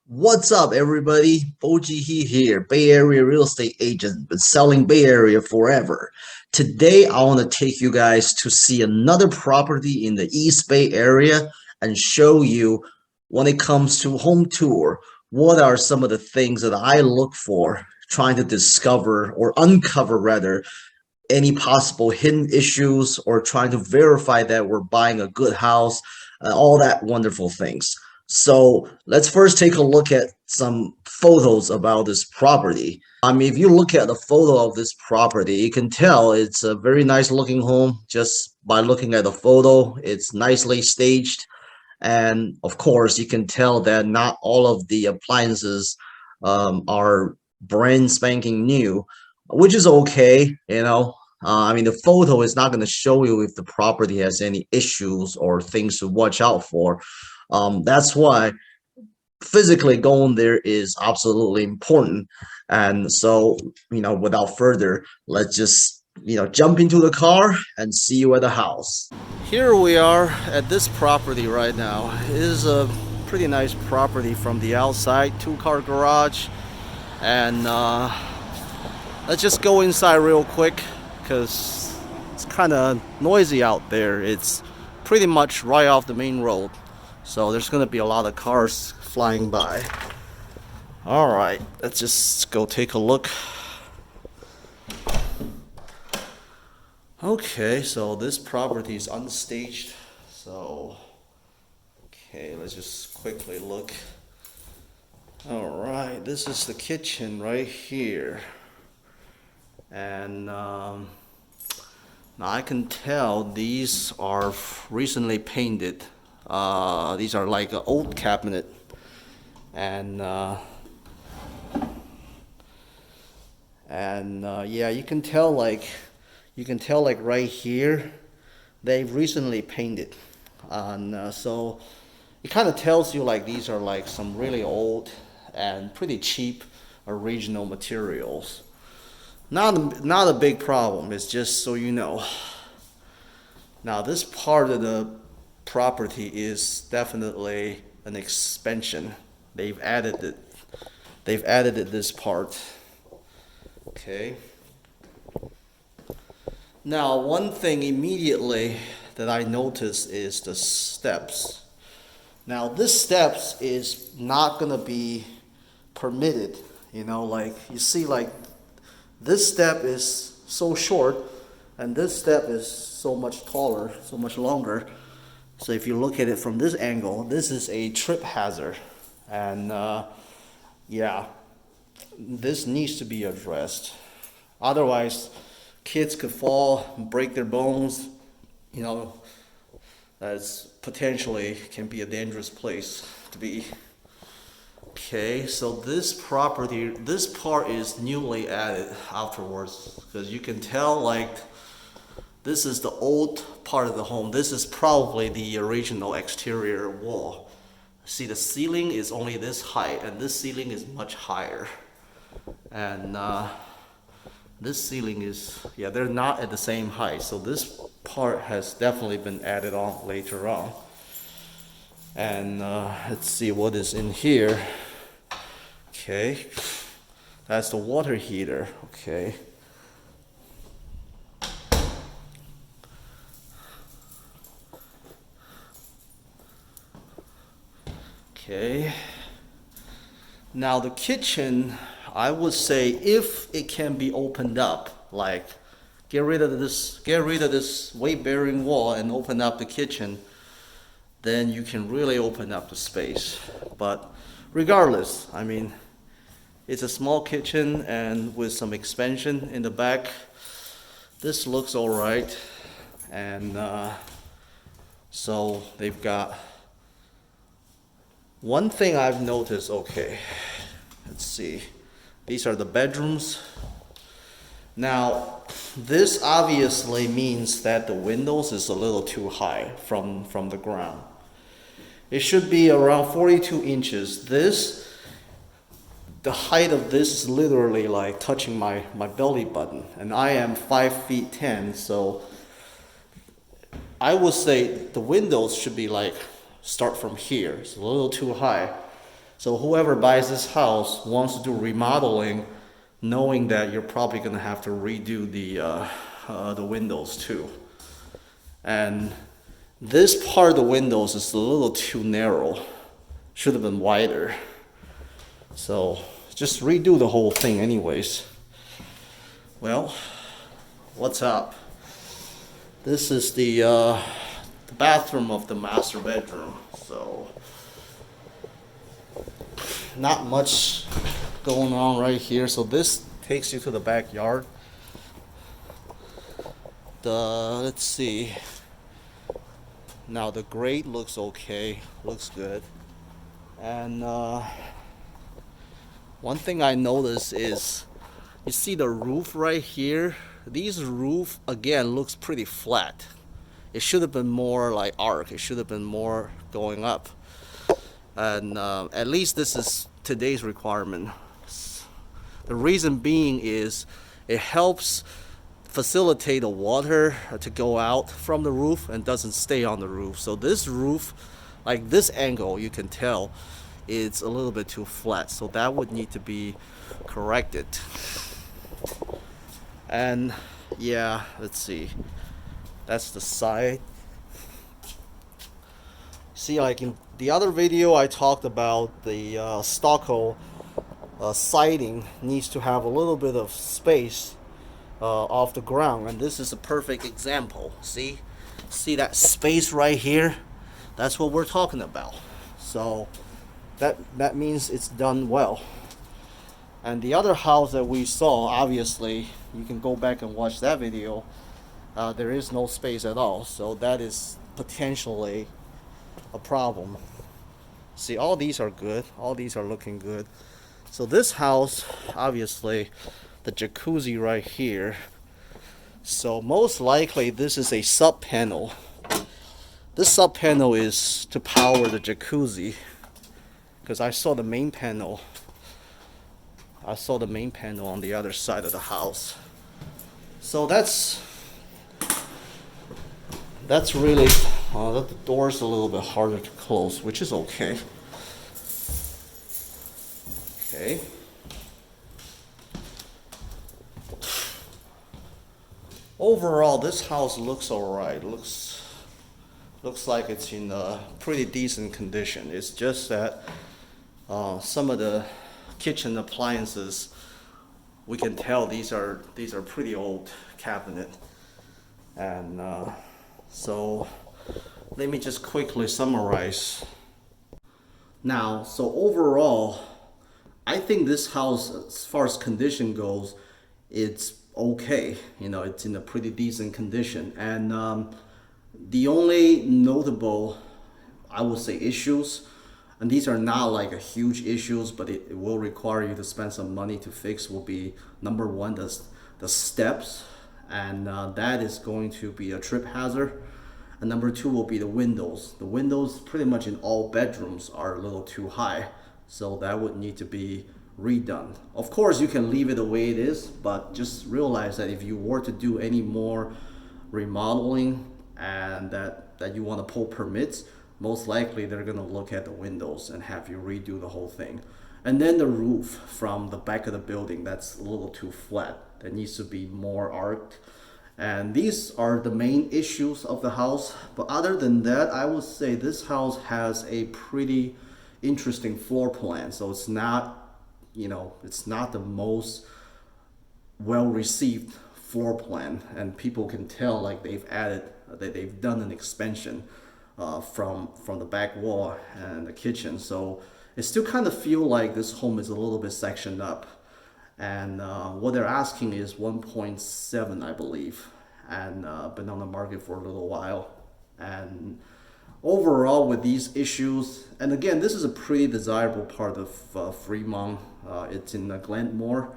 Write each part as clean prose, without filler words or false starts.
What's up, everybody? Bojie here, Bay Area real estate agent, been selling Bay Area forever. Today, I want to take you guys to see another property in the East Bay Area and show you when it comes to home tour, what are some of the things that I look for, trying to discover or uncover rather any possible hidden issues or trying to verify that we're buying a good house, all that wonderful things. So let's first take a look at some photos about this property. I mean, if you look at the photo of this property, you can tell it's a very nice looking home just by looking at the photo. It's nicely staged. And of course, you can tell that not all of the appliances are brand spanking new, which is okay, you know. I mean, the photo is not going to show you if the property has any issues or things to watch out for. That's why physically going there is absolutely important. And so, without further, let's just, jump into the car and see you at the house. Here we are at this property right now. It is a pretty nice property from the outside, two-car garage. And let's just go inside real quick because it's kind of noisy out there. It's pretty much right off the main road. So there's going to be a lot of cars flying by. All right, let's just go take a look. Okay, so this property is unstaged. So, okay, let's just quickly look. All right, this is the kitchen right here. And now I can tell these are recently painted. These are like an old cabinet. And yeah, you can tell like right here they've recently painted, and so it kind of tells you like these are like some really old and pretty cheap original materials. Not a big problem. It's just so you know. Now this part of the property is definitely an expansion. They've added it. They've added it this part. Okay. Now, one thing immediately that I notice is the steps. Now, this steps is not gonna be permitted. Like you see, like this step is so short, and this step is so much taller, so much longer. So if you look at it from this angle, this is a trip hazard, and yeah, this needs to be addressed. Otherwise, kids could fall, break their bones. That's potentially can be a dangerous place to be. Okay, so this property, this part is newly added afterwards because you can tell like this is the old part of the home. This is probably the original exterior wall. See, the ceiling is only this height, and this ceiling is much higher. And this ceiling is, yeah, they're not at the same height. So this part has definitely been added on later on. And let's see what is in here. Okay, that's the water heater. Okay. Okay. Now the kitchen, I would say if it can be opened up, like get rid of this weight-bearing wall and open up the kitchen, then you can really open up the space. But regardless, I mean, it's a small kitchen and with some expansion in the back. This looks all right. And so they've got one thing I've noticed. Okay, let's see. These are the bedrooms. Now, this obviously means that the windows is a little too high from the ground. It should be around 42 inches. The height of this is literally like touching my belly button, and I am 5'10", so I would say the windows should be like start from here. It's a little too high. So whoever buys this house wants to do remodeling, knowing that you're probably going to have to redo the windows too. And this part of the windows is a little too narrow. Should have been wider. So just redo the whole thing anyways. Well, what's up? This is the bathroom of the master bedroom. So not much going on right here. So this takes you to the backyard. Let's see. Now the grate looks okay, looks good. And one thing I noticed is, you see the roof right here? This roof again looks pretty flat. It should have been more like arc. It should have been more going up. And at least this is today's requirement. The reason being is it helps facilitate the water to go out from the roof and doesn't stay on the roof. So this roof, like this angle, you can tell it's a little bit too flat. So that would need to be corrected. And yeah, let's see. That's the side. See, like in the other video, I talked about the stucco siding needs to have a little bit of space off the ground, and this is a perfect example. See that space right here? That's what we're talking about. So that means it's done well. And the other house that we saw, obviously, you can go back and watch that video. There is no space at all, so that is potentially a problem. See, all these are good. All these are looking good. So this house, obviously, the jacuzzi right here. So most likely this is a sub panel. This sub panel is to power the jacuzzi, because I saw the main panel. I saw the main panel on the other side of the house. So that's really, the door's a little bit harder to close, which is okay. Okay. Overall, this house looks alright. Looks like it's in a pretty decent condition. It's just that some of the kitchen appliances, we can tell these are pretty old cabinet. And so let me just quickly summarize. Now, so overall, I think this house, as far as condition goes, it's okay. You know, it's in a pretty decent condition. And the only notable, I would say, issues, and these are not like a huge issues, but it will require you to spend some money to fix, will be number one, the steps, and that is going to be a trip hazard. And number two will be the windows. The windows pretty much in all bedrooms are a little too high, so that would need to be redone. Of course, you can leave it the way it is, but just realize that if you were to do any more remodeling and that you want to pull permits, most likely they're going to look at the windows and have you redo the whole thing. And then the roof from the back of the building, that's a little too flat. That needs to be more arched. And these are the main issues of the house. But other than that, I would say this house has a pretty interesting floor plan. So it's not, it's not the most well received floor plan, and people can tell like they've done an expansion from the back wall and the kitchen. So it still kind of feel like this home is a little bit sectioned up. And what they're asking is 1.7, I believe, and been on the market for a little while. And overall, with these issues, and again, this is a pretty desirable part of Fremont. It's in Glenmoor,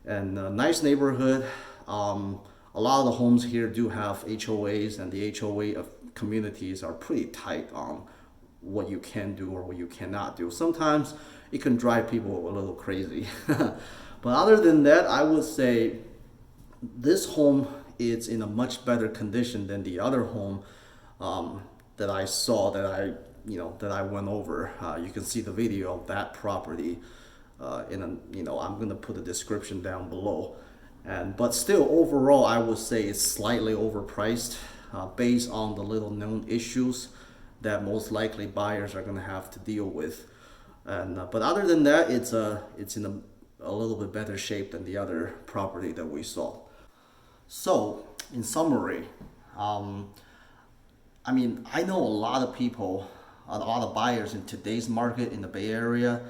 and a nice neighborhood. A lot of the homes here do have HOAs, and the HOA communities are pretty tight on what you can do or what you cannot do. Sometimes it can drive people a little crazy. But other than that, I would say this home is in a much better condition than the other home that I saw, that I that I went over. You can see the video of that property. I'm gonna put the description down below. But still, overall, I would say it's slightly overpriced based on the little known issues that most likely buyers are gonna have to deal with. But other than that, it's in a little bit better shape than the other property that we saw. So, in summary, I know a lot of people, a lot of buyers in today's market in the Bay Area.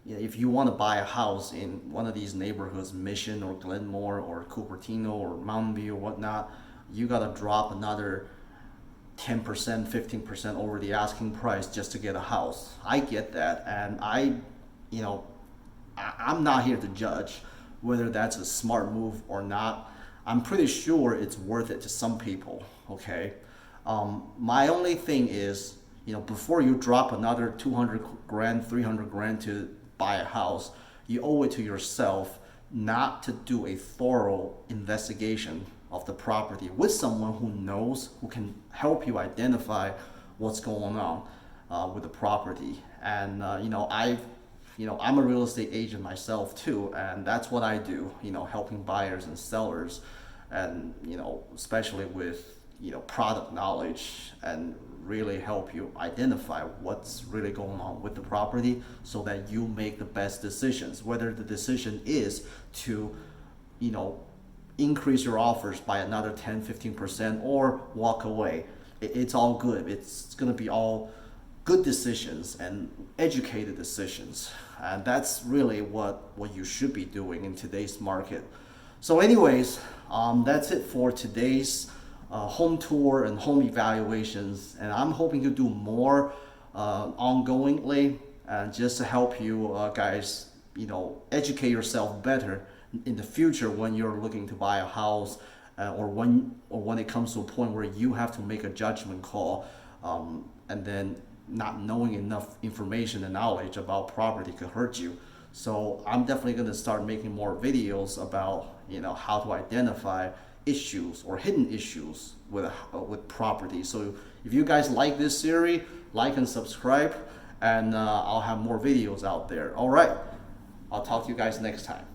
If you want to buy a house in one of these neighborhoods, Mission or Glenmoor or Cupertino or Mountain View or whatnot, you got to drop another 10%, 15% over the asking price just to get a house. I get that, and I'm not here to judge whether that's a smart move or not. I'm pretty sure it's worth it to some people, okay? My only thing is, before you drop another 200 grand, 300 grand to buy a house, you owe it to yourself not to do a thorough investigation of the property with someone who knows, who can help you identify what's going on with the property. And I'm a real estate agent myself too, and that's what I do. Helping buyers and sellers, and especially with product knowledge, and really help you identify what's really going on with the property so that you make the best decisions. Whether the decision is to increase your offers by another 10-15% or walk away, it's all good. It's going to be all good decisions and educated decisions, and that's really what you should be doing in today's market. So anyways, that's it for today's home tour and home evaluations, and I'm hoping to do more ongoingly, just to help you guys educate yourself better in the future when you're looking to buy a house, or when it comes to a point where you have to make a judgment call, and then not knowing enough information and knowledge about property could hurt you. So I'm definitely going to start making more videos about how to identify issues or hidden issues with property. So if you guys like this series, like and subscribe, and I'll have more videos out there. All right, I'll talk to you guys next time.